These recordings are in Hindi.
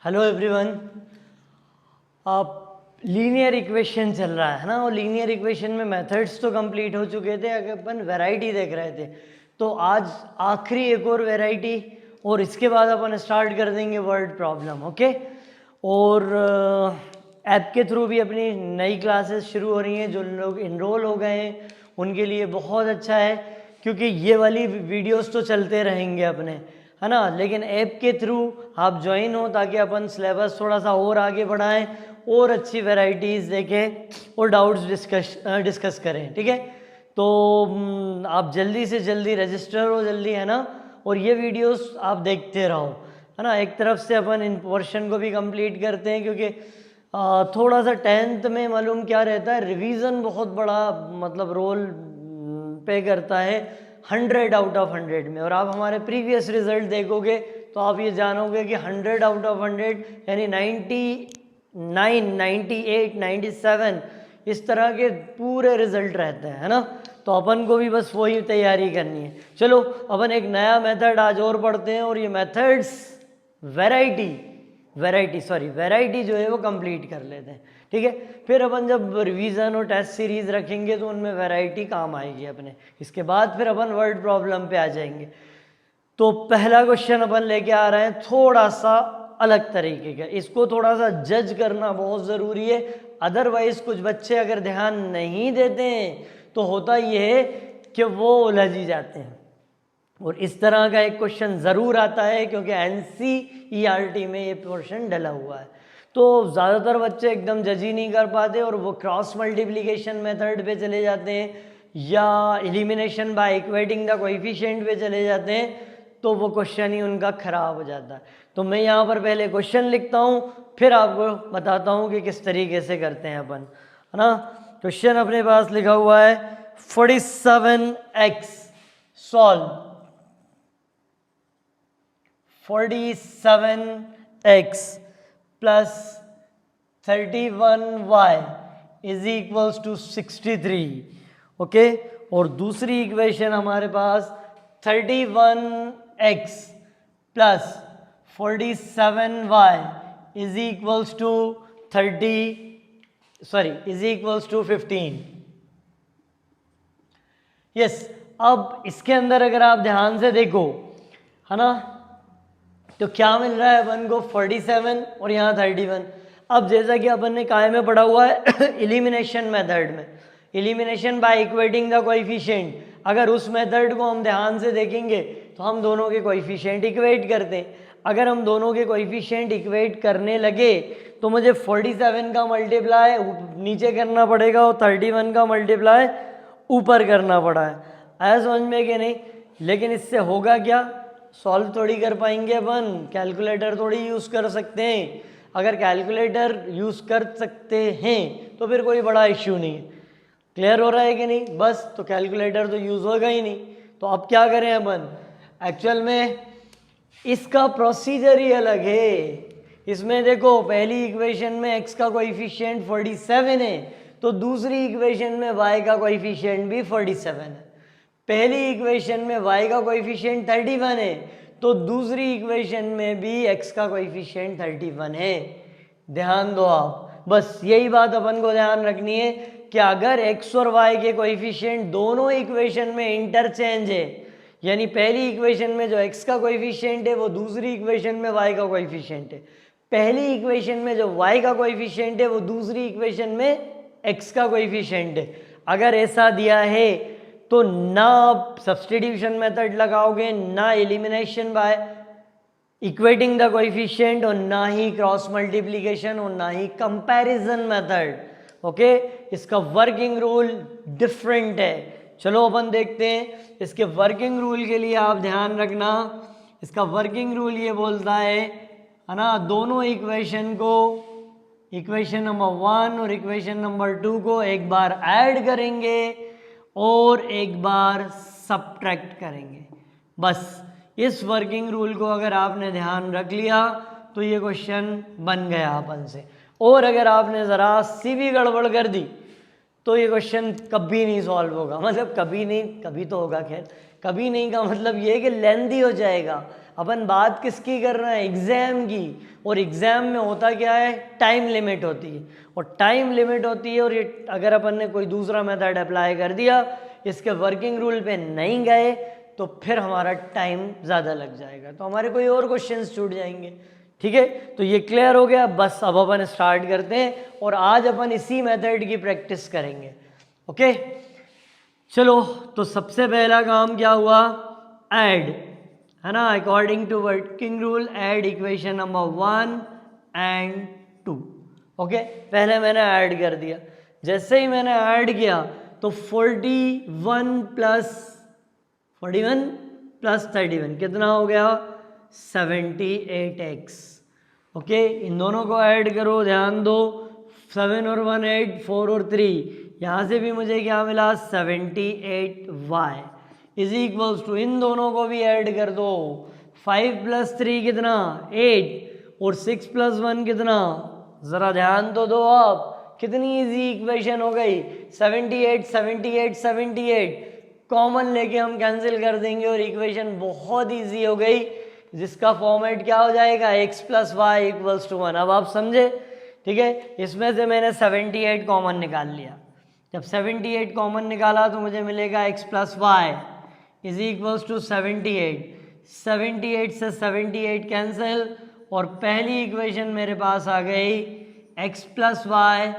Hello everyone. आप लीनियर इक्वेशन चल रहा है ना, और लीनियर इक्वेशन में मेथड्स तो कंप्लीट हो चुके थे, अगर अपन वैरायटी देख रहे थे। तो आज आखिरी एक और वैरायटी, और इसके बाद अपन स्टार्ट कर देंगे वर्ड प्रॉब्लम। ओके, और ऐप के थ्रू भी अपनी नई क्लासेस शुरू हो रही हैं। जो लोग इनरोल हो गए हैं उनके लिए बहुत अच्छा है, क्योंकि ये वाली वीडियोस तो चलते रहेंगे अपने, है ना। लेकिन ऐप के थ्रू आप ज्वाइन हो ताकि अपन सिलेबस थोड़ा सा और आगे बढ़ाएं और अच्छी वैरायटीज़ देखें और डाउट्स डिस्कस करें। ठीक है, तो आप जल्दी से जल्दी रजिस्टर हो, जल्दी, है ना। और ये वीडियोस आप देखते रहो, है ना। एक तरफ से अपन इन पोर्शन को भी कंप्लीट करते हैं, क्योंकि थोड़ा सा 10th में मालूम क्या रहता है, रिवीजन बहुत बड़ा मतलब रोल पे करता है 100 आउट ऑफ 100 में। और आप हमारे प्रीवियस रिजल्ट देखोगे तो आप ये जानोगे कि 100 आउट ऑफ 100 यानी 99, 98, 97 इस तरह के पूरे रिजल्ट रहते हैं, है ना। तो अपन को भी बस वही तैयारी करनी है। चलो अपन एक नया मेथड आज और पढ़ते हैं, और ये मेथड्स वैरायटी जो है वो कंप्लीट कर लेते हैं। ठीक है, फिर अपन जब रिवीजन और टेस्ट सीरीज रखेंगे तो उनमें वैरायटी काम आएगी अपने। इसके बाद फिर अपन वर्ड प्रॉब्लम पे आ जाएंगे। तो पहला क्वेश्चन अपन लेके आ रहे हैं थोड़ा सा अलग तरीके का। इसको थोड़ा सा जज करना बहुत ज़रूरी है, अदरवाइज कुछ बच्चे अगर ध्यान नहीं देते हैं तो होता ये है कि वो उलझ ही जाते हैं। और इस तरह का एक क्वेश्चन ज़रूर आता है, क्योंकि NCERT में ये पोर्शन डला हुआ है। तो ज़्यादातर बच्चे एकदम जज ही नहीं कर पाते और वो क्रॉस मल्टीप्लिकेशन मेथड पे चले जाते हैं या elimination by equating the coefficient पे चले जाते हैं, तो वो क्वेश्चन ही उनका ख़राब हो जाता है। तो मैं यहाँ पर पहले क्वेश्चन लिखता हूँ, फिर आपको बताता हूँ कि किस तरीके से करते हैं अपन, है ना। क्वेश्चन अपने पास लिखा हुआ है 47x solve. 47x plus 31y is equals to 63। Okay, और दूसरी इक्वेशन हमारे पास 31x plus 47y is equals to 15। Yes, अब इसके अंदर अगर आप ध्यान से देखो, है ना, तो क्या मिल रहा है अपन को 47 और यहाँ 31। अब जैसा कि अपन ने काय में पढ़ा हुआ है एलिमिनेशन मेथड में, elimination by equating the coefficient, अगर उस मेथड को हम ध्यान से देखेंगे तो हम दोनों के कोएफिशिएंट इक्वेट करते हैं। अगर हम दोनों के कोएफिशिएंट इक्वेट करने लगे तो मुझे 47 का मल्टीप्लाई नीचे करना पड़ेगा और 31 का मल्टीप्लाई ऊपर करना पड़ा है। आया समझ में कि नहीं? लेकिन इससे होगा क्या, सॉल्व थोड़ी कर पाएंगे अपन, कैलकुलेटर थोड़ी यूज़ कर सकते हैं। अगर कैलकुलेटर यूज़ कर सकते हैं तो फिर कोई बड़ा इश्यू नहीं है। क्लियर हो रहा है कि नहीं? बस, तो कैलकुलेटर तो यूज़ होगा ही नहीं। तो अब क्या करें अपन, एक्चुअल में इसका प्रोसीजर ही अलग है। इसमें देखो, पहली इक्वेशन में x का कोएफिशिएंट 47 है, तो दूसरी इक्वेशन में y का कोएफिशिएंट भी 47 है। पहली इक्वेशन में y का कोएफिशिएंट 31 है, तो दूसरी इक्वेशन में भी x का कोएफिशिएंट 31 है। ध्यान दो आप, बस यही बात अपन को ध्यान रखनी है कि अगर x और y के कोएफिशिएंट दोनों इक्वेशन में इंटरचेंज है, यानी पहली इक्वेशन में जो x का कोएफिशिएंट है वो दूसरी इक्वेशन में y का कोएफिशिएंट है, पहली इक्वेशन में जो y का कोएफिशिएंट है वो दूसरी इक्वेशन में x का कोएफिशिएंट है, अगर ऐसा दिया है तो ना आप सब्स्टिट्यूशन मेथड लगाओगे, ना elimination by equating the coefficient, और ना ही क्रॉस मल्टीप्लिकेशन, और ना ही कंपैरिजन मेथड। ओके, इसका वर्किंग रूल डिफरेंट है। चलो अपन देखते हैं इसके वर्किंग रूल के लिए। आप ध्यान रखना, इसका वर्किंग रूल ये बोलता है ना, दोनों इक्वेशन को, इक्वेशन नंबर 1 और इक्वेशन नंबर 2 को एक बार ऐड करेंगे और एक बार सब्ट्रैक्ट करेंगे। बस इस वर्किंग रूल को अगर आपने ध्यान रख लिया तो ये क्वेश्चन बन गया अपन से। और अगर आपने ज़रा सी भी गड़बड़ कर दी तो ये क्वेश्चन कभी नहीं सॉल्व होगा। मतलब कभी नहीं, कभी तो होगा, खैर कभी नहीं का मतलब ये है कि लेंथी हो जाएगा। अपन बात किसकी कर रहे हैं, एग्जाम की। और एग्जाम में होता क्या है, टाइम लिमिट होती है, और टाइम लिमिट होती है, और ये अगर अपन ने कोई दूसरा मेथड अप्लाई कर दिया, इसके वर्किंग रूल पे नहीं गए, तो फिर हमारा टाइम ज़्यादा लग जाएगा, तो हमारे कोई और क्वेश्चंस छूट जाएंगे। ठीक है, तो ये क्लियर हो गया। बस अब अपन स्टार्ट करते हैं, और आज अपन इसी मेथड की प्रैक्टिस करेंगे। ओके, चलो, तो सबसे पहला काम क्या हुआ, ऐड, है ना, according to working rule add equation number 1 and 2। Okay, पहले मैंने ऐड कर दिया। जैसे ही मैंने ऐड किया तो 41 प्लस 31 कितना हो गया, 78x। ओके, इन दोनों को ऐड करो, ध्यान दो, 7 और 1 8, 4 और 3, यहाँ से भी मुझे क्या मिला, 78y इज इक्वल्स टू, इन दोनों को भी ऐड कर दो, 5 + 3 कितना, 8, और 6 + 1 कितना, ज़रा ध्यान तो दो आप, कितनी इजी इक्वेशन हो गई, 78 78 78, कॉमन लेके हम कैंसिल कर देंगे और इक्वेशन बहुत इजी हो गई, जिसका फॉर्मेट क्या हो जाएगा, x + y = 1। अब आप समझे, ठीक है, इसमें से मैंने 78 कॉमन निकाल लिया। जब 78 कॉमन निकाला तो मुझे मिलेगा x + y = 78। 78 से 78 कैंसिल, और पहली इक्वेशन मेरे पास आ गई x + y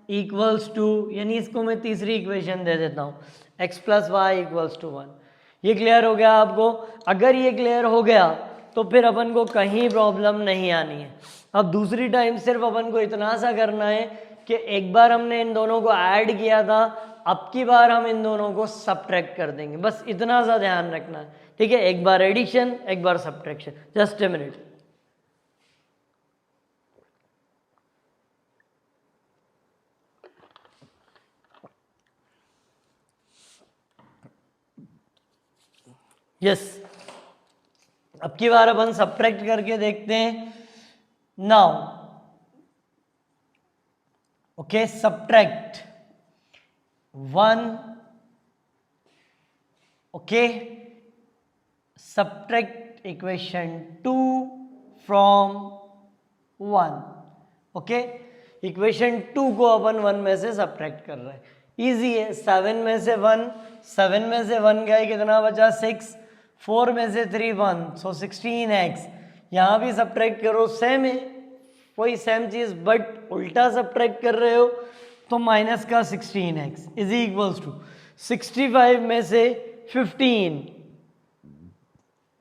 = यानी इसको मैं तीसरी इक्वेशन दे देता हूँ, x + y = 1। ये क्लियर हो गया आपको? अगर ये क्लियर हो गया तो फिर अपन को कहीं प्रॉब्लम नहीं आनी है। अब दूसरी टाइम सिर्फ अपन को इतना सा करना है कि एक बार हमने इन दोनों को ऐड किया था, अब की बार हम इन दोनों को सब्ट्रैक्ट कर देंगे, बस इतना सा ध्यान रखना है। ठीक है, एक बार एडिशन, एक बार subtraction. Just a minute. Yes, अब की बार अपन सब्ट्रैक्ट करके देखते हैं। Now okay, subtract 1, okay, subtract equation 2 from 1। Okay, equation 2 को अपन 1 में से सब्ट्रैक्ट कर रहे हैं, इजी है। 7 में से 1, 7 में से 1 गए, कितना बचा, 6, 4 में से 3 1, सो 16x। यहाँ भी सब्ट्रैक्ट करो, सेम है, कोई सेम चीज़, बट उल्टा सब्ट्रैक्ट कर रहे हो तो माइनस का 16x इज इक्वल्स टू 65 में से 15।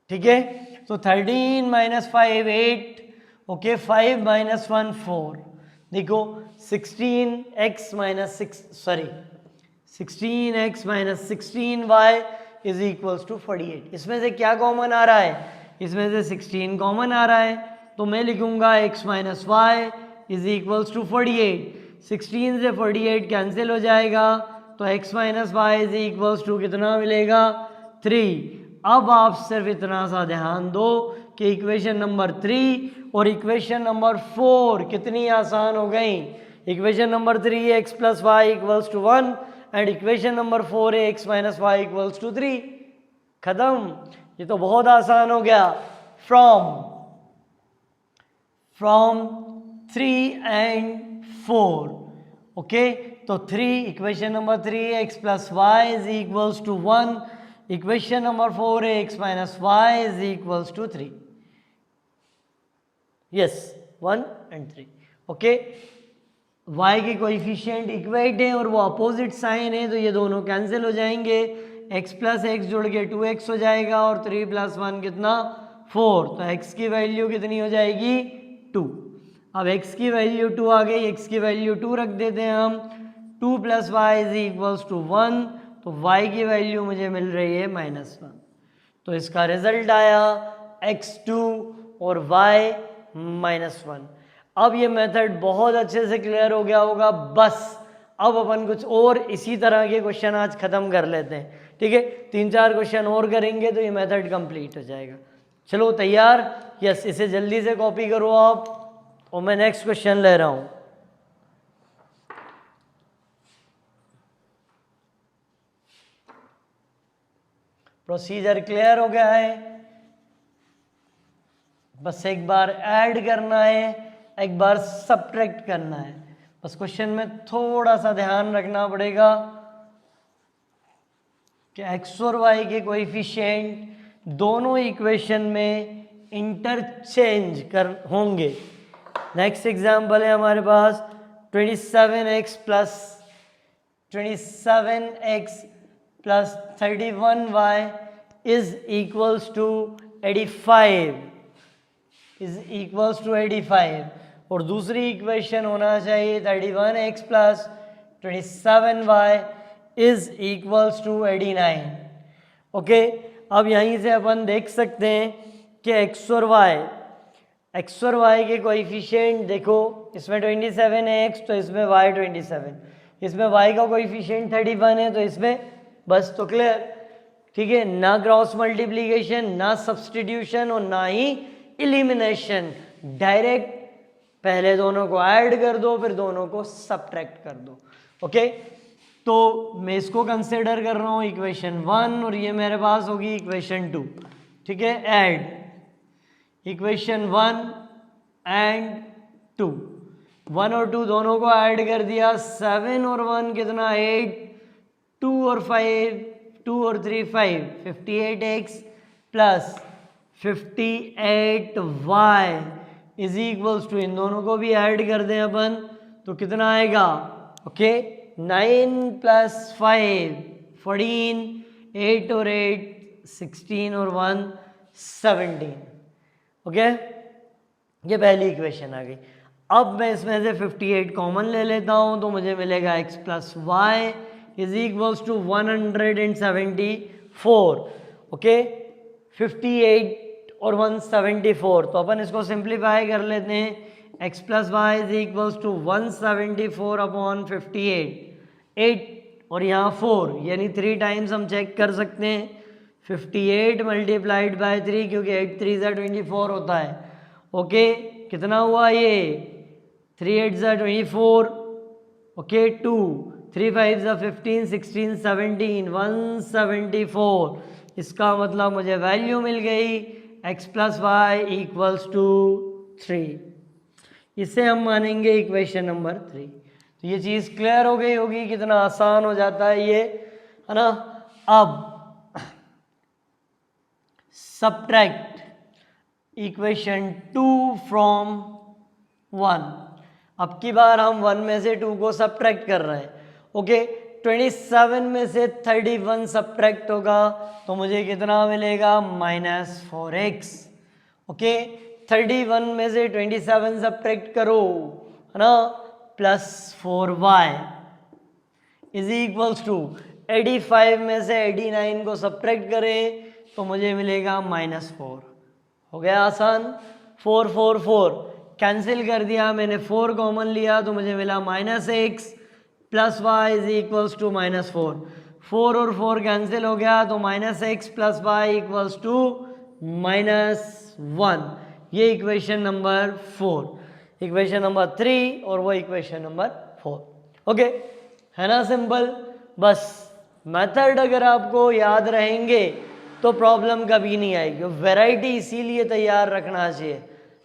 ठीक है, तो 13 - 5 8, ओके, 5 - 1 4। देखो 16x - 16y is equals to 48। इसमें से क्या कॉमन आ रहा है, इसमें से 16 कॉमन आ रहा है, तो मैं लिखूंगा x - y is equals to 48। 16 से 48 कैंसिल हो जाएगा, तो x - y is equals to कितना मिलेगा, 3। अब आप सिर्फ इतना सा ध्यान दो कि इक्वेशन नंबर 3 और इक्वेशन नंबर 4 कितनी आसान हो गई। इक्वेशन नंबर 3 है x + y = 1 and equation number 4 है x - y = 3। खत्म, ये तो बहुत आसान हो गया। फ्रॉम 3 एंड 4, ओके, तो 3, इक्वेशन नंबर 3 है x + y = 1, इक्वेशन नंबर 4 है x - y = 3। Yes, 1 and 3। Okay, y के कोएफिशिएंट इक्वेट है और वो अपोजिट साइन है, तो ये दोनों कैंसिल हो जाएंगे, x + x जुड़ के 2x हो जाएगा, और 3 + 1 कितना, 4, तो x की वैल्यू कितनी हो जाएगी, 2। अब x की वैल्यू 2 आ गई, x की वैल्यू 2 रख देते हैं हम, 2 + y = 1, तो y की वैल्यू मुझे मिल रही है -1। तो इसका रिजल्ट आया x2 और y -1। अब ये मेथड बहुत अच्छे से क्लियर हो गया होगा। बस अब अपन कुछ और इसी तरह के क्वेश्चन आज खत्म कर लेते हैं। ठीक है, 3-4 क्वेश्चन और करेंगे तो ये मेथड कंप्लीट हो जाएगा। चलो तैयार? यस, इसे जल्दी से कॉपी करो आप, और मैं नेक्स्ट क्वेश्चन ले रहा हूं। प्रोसीजर क्लियर हो गया है? बस एक बार ऐड करना है, एक बार सब्ट्रैक्ट करना है। बस क्वेश्चन में थोड़ा सा ध्यान रखना पड़ेगा कि एक्स और वाई के कोएफिशिएंट दोनों इक्वेशन में इंटरचेंज कर होंगे। नेक्स्ट एग्जांपल है हमारे पास 27x plus 31y is equals to 85 और दूसरी इक्वेशन होना चाहिए 31x plus 27y is equals to 89। Okay, अब यहीं से अपन देख सकते हैं कि एक्स और वाई के कोएफिशिएंट देखो, इसमें 27 है x तो इसमें y 27, इसमें y का कोएफिशिएंट 31 है तो इसमें बस तो क्लियर, ठीक है। ना क्रॉस मल्टीप्लीकेशन, ना सब्सटीट्यूशन और ना ही इलिमिनेशन, डायरेक्ट पहले दोनों को ऐड कर दो फिर दोनों को सब्ट्रैक्ट कर दो। ओके, तो मैं इसको कंसिडर कर रहा हूँ इक्वेशन 1 और ये मेरे पास होगी इक्वेशन 2, ठीक है। ऐड इक्वेशन 1 एंड 2, 1 और 2 दोनों को ऐड कर दिया, 7 और 1 कितना 8, 2 और 3 5, 58x plus 58y is equals to, इन दोनों को भी ऐड कर दें अपन तो कितना आएगा, ओके 9 प्लस 5 14, 8 और 8 16 और 1 17। ओके, ये पहली इक्वेशन आ गई। अब मैं इसमें से 58 कॉमन ले लेता हूँ तो मुझे मिलेगा x plus y is equals to 174। Okay, 58 और 174 तो अपन इसको सिंप्लीफाई कर लेते हैं। x plus y is equals to 174 upon 58, 8 और यहाँ 4 यानी 3 टाइम्स हम चेक कर सकते हैं। 58 मल्टीप्लाइड बाय 3 क्योंकि 8 3 ज़ा 24 होता है। ओके, कितना हुआ ये 3 8 ज़ा 24, ओके 2 3 5 ज़ा 15 16 17 174। इसका मतलब मुझे वैल्यू मिल गई x plus y equals to 3। इसे हम मानेंगे इक्वेशन नंबर 3। तो ये चीज़ क्लियर हो गई होगी, कितना आसान हो जाता है ये, है ना। अब सब्ट्रैक्ट इक्वेशन 2 फ्रॉम 1। अब की बार हम 1 में से 2 को सब्ट्रैक्ट कर रहे हैं। ओके, 27 में से 31 सब्ट्रैक्ट होगा तो मुझे कितना मिलेगा -4x। ओके, 31 में से 27 सब्ट्रैक्ट करो, है ना, +4y इज इक्वल्स टू 85 में से 89 को सब्ट्रैक्ट करें तो मुझे मिलेगा -4। हो गया आसान। 4 4 4 कैंसिल कर दिया मैंने, 4 कॉमन लिया तो मुझे मिला -x plus y is equals to -4। 4 और 4 कैंसिल हो गया तो -x plus y equals to -1। ये इक्वेशन नंबर 4, इक्वेशन नंबर 3 और वो इक्वेशन नंबर 4। ओके, है ना सिंपल। बस मेथड अगर आपको याद रहेंगे तो प्रॉब्लम कभी नहीं आएगी। वैरायटी इसीलिए तैयार रखना चाहिए,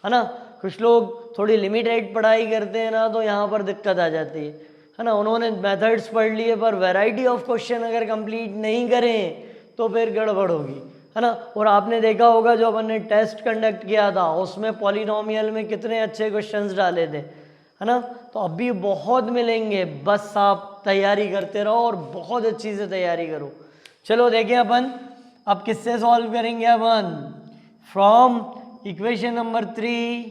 है ना। कुछ लोग थोड़ी लिमिटेड पढ़ाई करते हैं ना तो यहाँ पर दिक्कत आ जाती है ना। उन्होंने मेथड्स पढ़ लिए पर वैरायटी ऑफ क्वेश्चन अगर कंप्लीट नहीं करें तो फिर गड़बड़ होगी, है ना। और आपने देखा होगा जो अपन ने टेस्ट कंडक्ट किया था उसमें पॉलिनोमियल में कितने अच्छे क्वेश्चंस डाले थे, है ना। तो अभी बहुत मिलेंगे, बस आप तैयारी करते रहो और बहुत अच्छी से तैयारी करो। चलो देखें अपन अब किससे सॉल्व करेंगे। अपन from equation number 3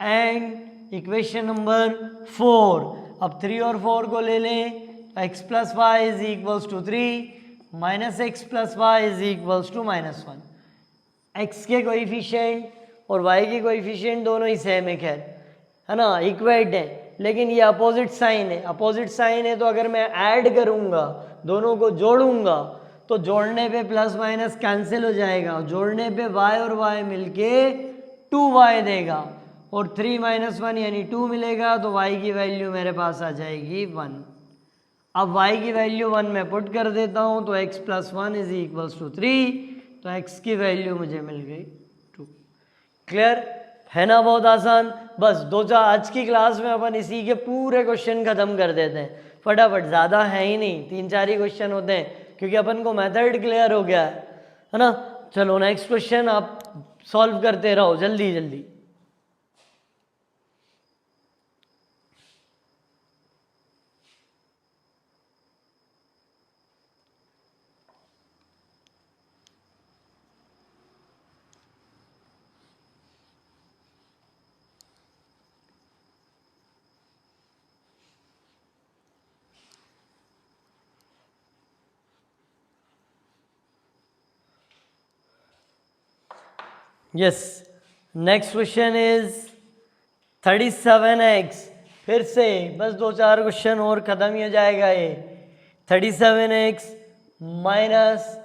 and equation number 4। अब 3 और 4 को ले लें, x plus y is equals to 3 -x plus y is equals to -1। x के कोएफिशिएंट और y के कोएफिशिएंट दोनों ही सेम है, खैर, है ना, इक्वेट है, लेकिन ये अपोजिट साइन है। अपोजिट साइन है तो अगर मैं ऐड करूँगा, दोनों को जोड़ूंगा तो जोड़ने पे प्लस माइनस कैंसिल हो जाएगा, जोड़ने पे y और y मिलके 2y देगा और 3 - 1 यानी 2 मिलेगा तो y की वैल्यू मेरे पास आ जाएगी 1। अब y की वैल्यू 1 में पुट कर देता हूँ तो x plus 1 is equals to 3, तो x की वैल्यू मुझे मिल गई 2। क्लियर। है ना बहुत आसान। बस दो चार आज की क्लास में अपन इसी के पूरे क्वेश्चन खत्म कर देते हैं फटाफट, ज़्यादा है ही नहीं, 3-4 ही क्वेश्चन होते हैं क्योंकि अपन को मेथड क्लियर हो गया है ना। चलो नेक्स्ट क्वेश्चन आप सॉल्व करते रहो जल्दी जल्दी। Yes, next question is 37x। फिर से बस दो चार क्वेश्चन और खत्म ही हो जाएगा ये। 37x minus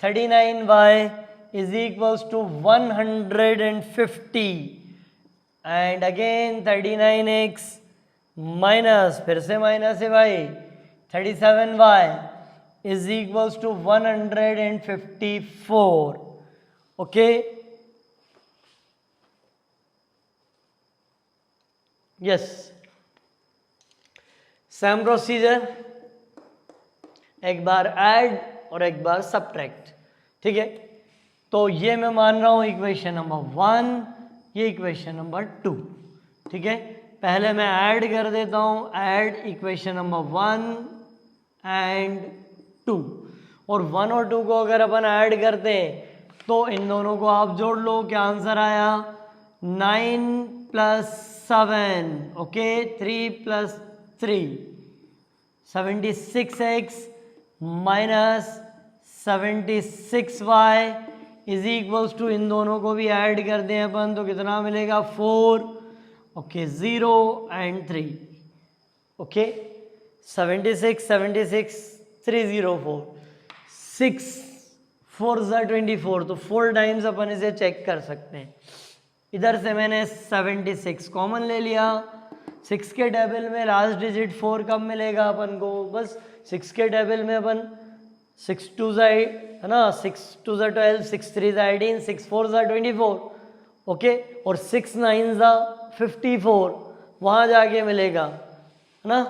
39y is equals to 150 and again 39x minus, फिर से माइनस है भाई, 37y is equals to 154। Okay, yes, same procedure, एक बार ऐड और एक बार सब्ट्रैक्ट। ठीक है, तो ये मैं मान रहा हूं इक्वेशन नंबर 1, ये इक्वेशन नंबर 2। ठीक है, पहले मैं ऐड कर देता हूं, ऐड इक्वेशन नंबर 1 एंड 2, और 1 और 2 को अगर अपन ऐड करते हैं तो इन दोनों को आप जोड़ लो, क्या आंसर आया, 9 + 7, okay, 3 + 3, 76x minus 76y is equals to, इन दोनों को भी ऐड कर दें अपन तो कितना मिलेगा, 4, ओके, 0 एंड 3, ओके, 76 76 304, 6 4 ज़ा 24, तो 4 टाइम्स अपन इसे चेक कर सकते हैं। इधर से मैंने 76 कॉमन ले लिया, 6 के टेबल में लास्ट डिजिट 4 कब मिलेगा अपन को, बस 6 के टेबल में अपन 6 2 ज़ा है ना, 6 2 ज़ा 12, 6 3 ज़ा 18, 6 4 ज़ा 24, ओके, और 6 9 ज़ा 54 वहाँ जाके मिलेगा, है ना।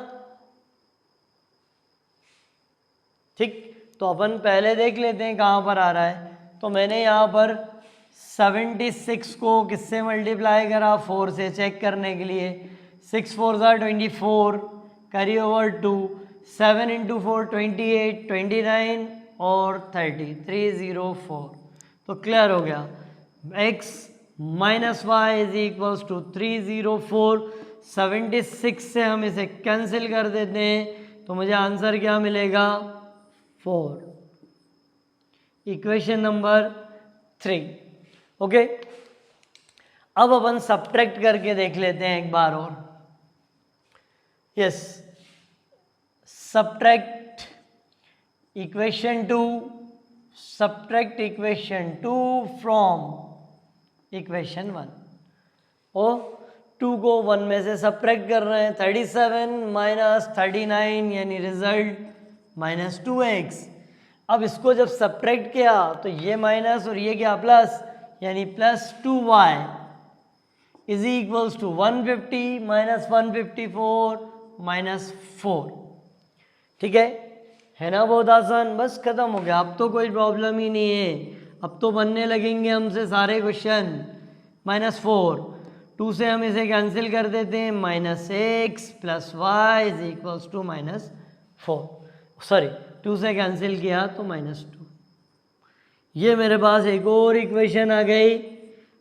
ठीक, तो अपन पहले देख लेते हैं कहाँ पर आ रहा है। तो मैंने यहाँ पर 76 को किससे मल्टीप्लाई करा, 4 से, चेक करने के लिए। 6 4 ज़ा 24, कैरी ओवर 2, 7 × 4 28, 29 और 30, 304। तो क्लियर हो गया, x minus y is equals to 304। 76 से हम इसे कैंसिल कर देते हैं तो मुझे आंसर क्या मिलेगा, 4, इक्वेशन नंबर 3। ओके, अब अपन सब्ट्रैक्ट करके देख लेते हैं एक बार और। Yes, subtract equation 2, subtract equation 2 from equation 1। ओ 2 को 1 में से सब्ट्रैक्ट कर रहे हैं, 37 माइनस 39 यानी रिजल्ट -2x। अब इसको जब सब्ट्रैक्ट किया तो ये माइनस और ये क्या प्लस, यानी +2y is equals to 150 minus 154 -4। ठीक है ना, बहुत आसान, बस खत्म हो गया। अब तो कोई प्रॉब्लम ही नहीं है, अब तो बनने लगेंगे हमसे सारे क्वेश्चन। -4, 2 से हम इसे कैंसिल कर देते हैं, -x + y is equals to -4, sorry 2 से कैंसिल किया तो -2। ये मेरे पास एक और इक्वेशन आ गई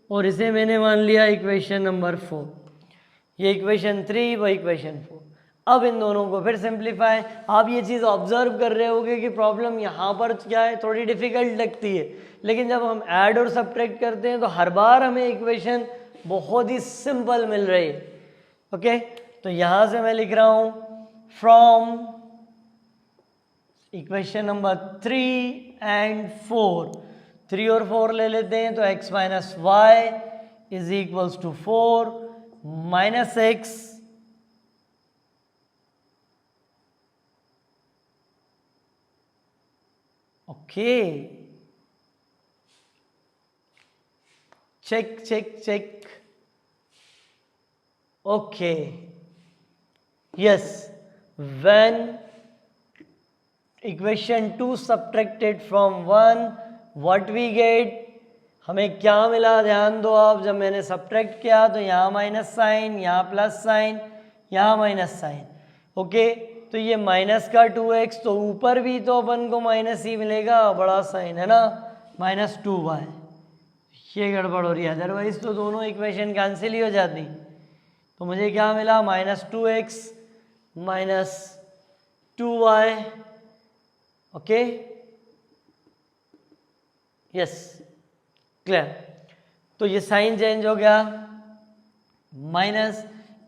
और इसे मैंने मान लिया इक्वेशन नंबर 4। ये इक्वेशन 3, वो इक्वेशन 4। अब इन दोनों को फिर सिंप्लीफाई। आप ये चीज़ ऑब्जर्व कर रहे होगे कि प्रॉब्लम यहाँ पर क्या है, थोड़ी डिफिकल्ट लगती है, लेकिन जब हम ऐड और सब्ट्रैक्ट करते हैं तो हर बार हमें इक्वेशन बहुत ही सिंपल मिल रही है। ओके, तो यहाँ से मैं लिख रहा हूँ फ्रॉम इक्वेशन नंबर 3 एंड 4, 3 और 4 ले लेते हैं तो x minus y is equals to 4 minus x okay, check check check, okay yes, when equation 2 subtracted from 1 what we get, हमें क्या मिला ध्यान दो आप, जब मैंने सब्ट्रैक्ट किया तो यहाँ माइनस साइन, यहाँ प्लस साइन, यहाँ माइनस साइन। ओके तो ये माइनस का 2x, तो ऊपर भी तो अपन को माइनस ही मिलेगा, बड़ा साइन है ना, -2y। ये गड़बड़ हो रही है, अदरवाइज तो दोनों इक्वेशन कैंसिल ही हो जाती। तो मुझे क्या मिला, -2x -2y। Okay yes clear. तो ये साइन चेंज हो गया, minus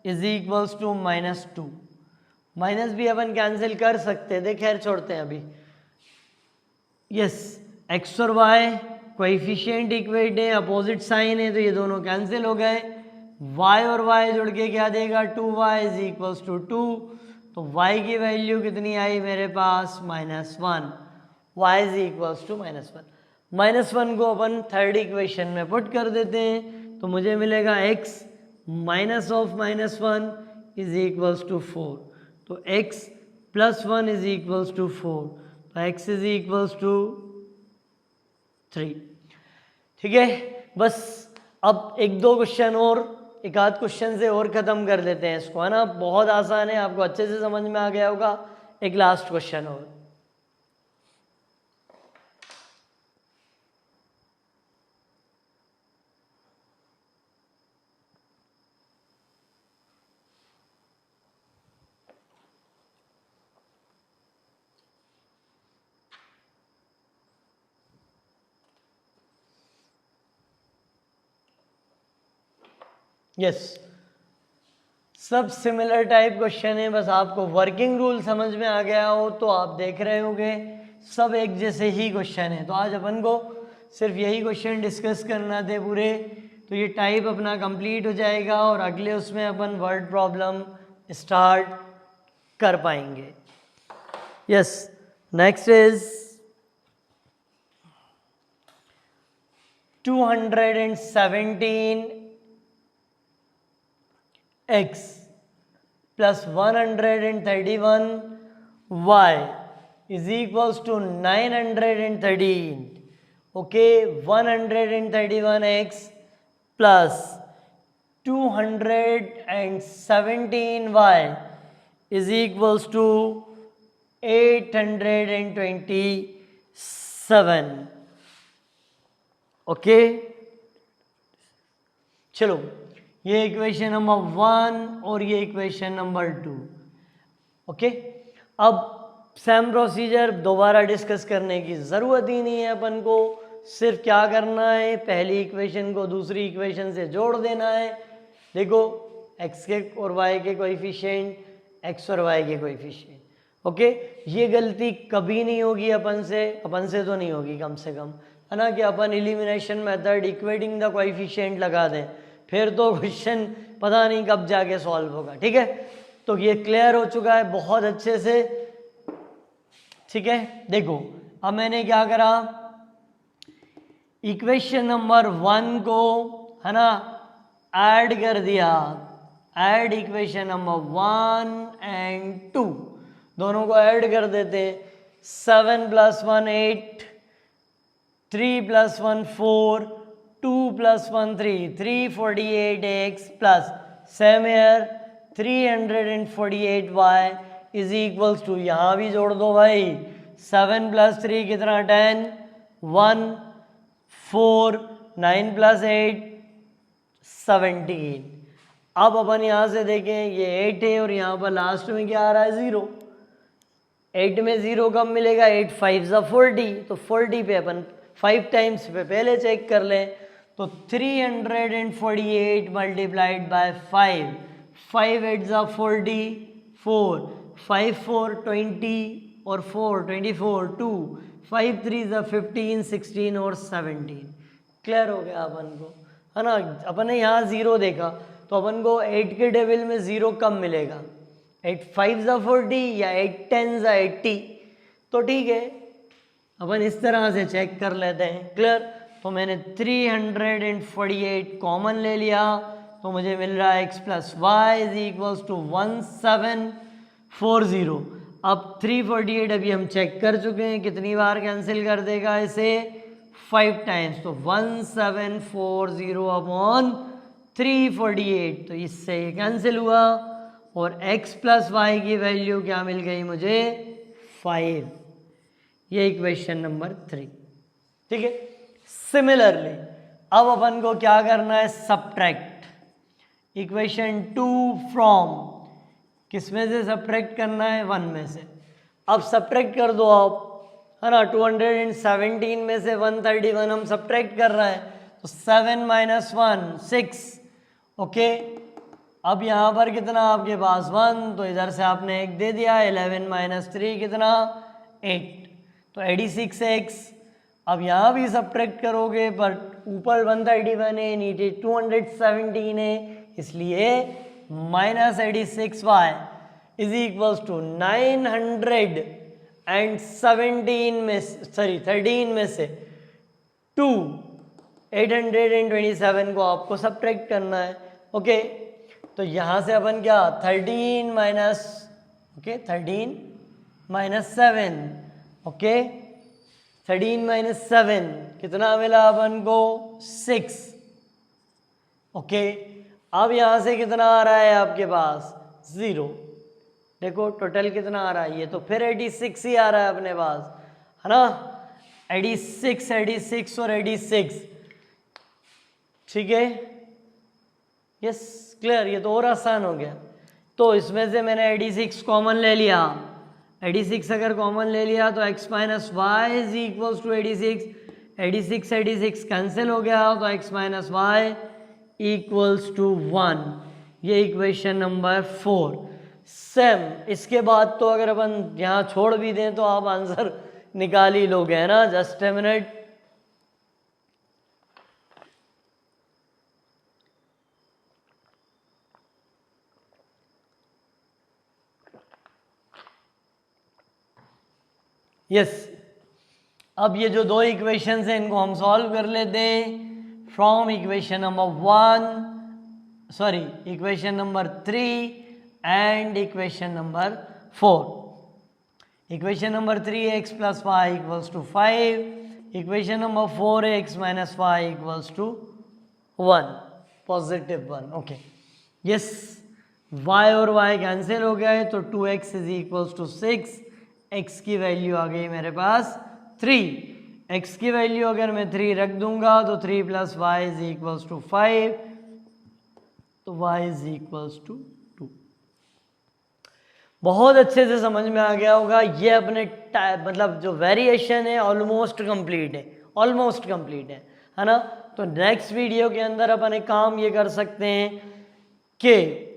is equals to -2। Minus भी अपन कैंसिल कर सकते थे, खैर छोड़ते हैं अभी। यस एक्स और वाई कोएफिशिएंट इक्वेट है, अपोजिट साइन है, तो ये दोनों कैंसिल हो गए। y और y जुड़ के क्या देगा, 2y इज इक्वल्स टू 2। तो y की वैल्यू कितनी आई मेरे पास, -1। y is equals to -1। -1 को अपन थर्ड इक्वेशन में पुट कर देते हैं, तो मुझे मिलेगा x minus of -1 is equals to 4। तो x plus 1 is equals to 4, तो x इज इक्वल्स टू 3। ठीक है, बस अब एक दो क्वेश्चन और, एक आध क्वेश्चन से और ख़त्म कर देते हैं इसको, है ना। बहुत आसान है, आपको अच्छे से समझ में आ गया होगा। एक लास्ट क्वेश्चन और। यस सब सिमिलर टाइप क्वेश्चन है, बस आपको वर्किंग रूल समझ में आ गया हो तो आप देख रहे होंगे सब एक जैसे ही क्वेश्चन है। तो आज अपन को सिर्फ यही क्वेश्चन डिस्कस करना थे पूरे, तो ये टाइप अपना कंप्लीट हो जाएगा और अगले उसमें अपन वर्ड प्रॉब्लम स्टार्ट कर पाएंगे। Yes next is 217 x plus 131 y is equals to 913. Okay, 131 x plus 217 y is equals to 827. Okay चलो, ये इक्वेशन नंबर 1 और ये इक्वेशन नंबर 2। ओके अब सेम प्रोसीजर दोबारा डिस्कस करने की ज़रूरत ही नहीं है अपन को, सिर्फ क्या करना है, पहली इक्वेशन को दूसरी इक्वेशन से जोड़ देना है। देखो x के और y के कोएफिशिएंट, x और y के कोएफिशिएंट। ओके ये गलती कभी नहीं होगी अपन से तो नहीं होगी कम से कम, है ना, कि अपन elimination method equating the coefficient लगा दें, फिर तो क्वेश्चन पता नहीं कब जाके सॉल्व होगा। ठीक है, तो ये क्लियर हो चुका है बहुत अच्छे से। ठीक है, देखो अब मैंने क्या करा, इक्वेशन नंबर 1 को, है ना, ऐड कर दिया, ऐड इक्वेशन नंबर 1 एंड 2 दोनों को ऐड कर देते। 7 + 1 8, 3 + 1 4, 2 + 1 3, 348x plus same here 348y is equals to, यहाँ भी जोड़ दो भाई, 7 + 3 कितना 10, 1 4, 9 + 8 17। अब अपन यहाँ से देखें ये 8 है और यहाँ पर लास्ट में क्या आ रहा है 0। 8 में 0 कब मिलेगा, 8 5 = 40, तो 40 पे अपन 5 टाइम्स पे पहले चेक कर लें, तो 348 मल्टीप्लाइड बाय 5, 5 8 = 44, 5 4 20 और 4 24, 2 5 3 = 15, 16 और 17। क्लियर हो गया अपन को, है ना। अपन ने यहाँ 0 देखा तो अपन को 8 के टेबल में 0 कब मिलेगा, 8 5 = 40 या 8 10 = 80, तो ठीक है अपन इस तरह से चेक कर लेते हैं। क्लियर, तो मैंने 348 कॉमन ले लिया, तो मुझे मिल रहा है x plus y is equals to 1740। अब 348 अभी हम चेक कर चुके हैं, कितनी बार कैंसिल कर देगा इसे, 5 टाइम्स, तो 1740 अपॉन 348, तो इससे ये कैंसिल हुआ और x प्लस वाई की वैल्यू क्या मिल गई मुझे, 5। ये इक्वेशन नंबर 3, ठीक है। सिमिलरली अब अपन को क्या करना है, सब्ट्रैक्ट इक्वेशन 2 फ्रॉम, किस में से सब्ट्रैक्ट करना है, 1 में से। अब सब्ट्रैक्ट कर दो आप, है ना, 217 में से 131 हम सब्ट्रैक्ट कर रहे हैं, तो 7 माइनस 1 6, ओके। अब यहाँ पर कितना आपके पास 1, तो इधर से आपने 1 दे दिया, 11 माइनस 3 कितना, 8, तो 86x। अब यहाँ भी सब्ट्रैक्ट करोगे पर ऊपर 131 है, नीचे 217 है, इसलिए minus 86y is equals to 917 में, सॉरी 13 में से 827 को आपको सब्ट्रैक्ट करना है, ओके। तो यहाँ से अपन क्या 13 minus, okay 13 minus 7, okay 13 minus 7 कितना मिला अपन को, 6, ओके। अब यहाँ से कितना आ रहा है आपके पास, 0, देखो टोटल कितना आ रहा है, ये तो फिर 86 ही आ रहा है अपने पास, है ना, 86 और 86, ठीक है, यस क्लियर, ये तो और आसान हो गया। तो इसमें से मैंने 86 कॉमन ले लिया, 86 अगर कॉमन ले लिया तो x minus y is equals to 86 cancel हो गया, तो x minus y equals to 1, ये इक्वेशन नंबर 4। सेम इसके बाद तो अगर अपन यहाँ छोड़ भी दें तो आप आंसर निकाल ही लोगे, है ना, जस्ट ए मिनट। यस अब ये जो दो इक्वेशंस हैं इनको हम सॉल्व कर लेते हैं from equation number 1, sorry equation number 3 and equation number 4। Equation number 3 है x plus y equals to 5, equation number 4 है x minus y equals to 1, positive 1, okay. Yes y और y कैंसिल हो गया है, तो 2x is equals to 6, x की वैल्यू आ गई मेरे पास 3, x की वैल्यू अगर मैं 3 रख दूंगा तो 3 plus y is equals to 5, तो y इज इक्वल्स टू 2। बहुत अच्छे से समझ में आ गया होगा, ये अपने मतलब जो वेरिएशन है ऑलमोस्ट कंप्लीट है, ऑलमोस्ट कंप्लीट है ना। तो नेक्स्ट वीडियो के अंदर अपन एक काम ये कर सकते हैं कि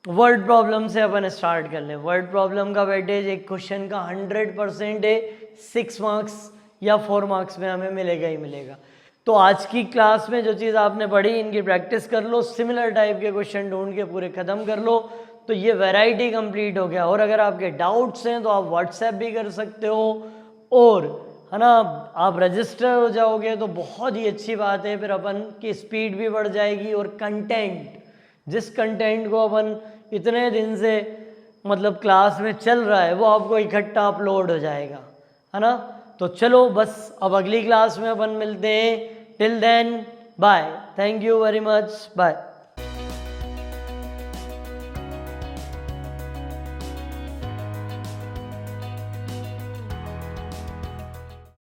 वर्ड प्रॉब्लम से अपन स्टार्ट कर लें। वर्ड प्रॉब्लम का वेटेज एक क्वेश्चन का 100% है, 6 मार्क्स या 4 मार्क्स में हमें मिलेगा ही मिलेगा। तो आज की क्लास में जो चीज़ आपने पढ़ी इनकी प्रैक्टिस कर लो, सिमिलर टाइप के क्वेश्चन ढूंढ के पूरे ख़त्म कर लो, तो ये वैरायटी कंप्लीट हो गया। और अगर आपके डाउट्स हैं तो आप व्हाट्सएप भी कर सकते हो, और है ना आप रजिस्टर हो जाओगे तो बहुत ही अच्छी बात है, फिर अपन की स्पीड भी बढ़ जाएगी और कंटेंट, जिस कंटेंट को अपन इतने दिन से मतलब क्लास में चल रहा है वो आपको इकट्ठा अपलोड हो जाएगा, है ना। तो चलो बस अब अगली क्लास में अपन मिलते हैं, till then bye, thank you very much, bye.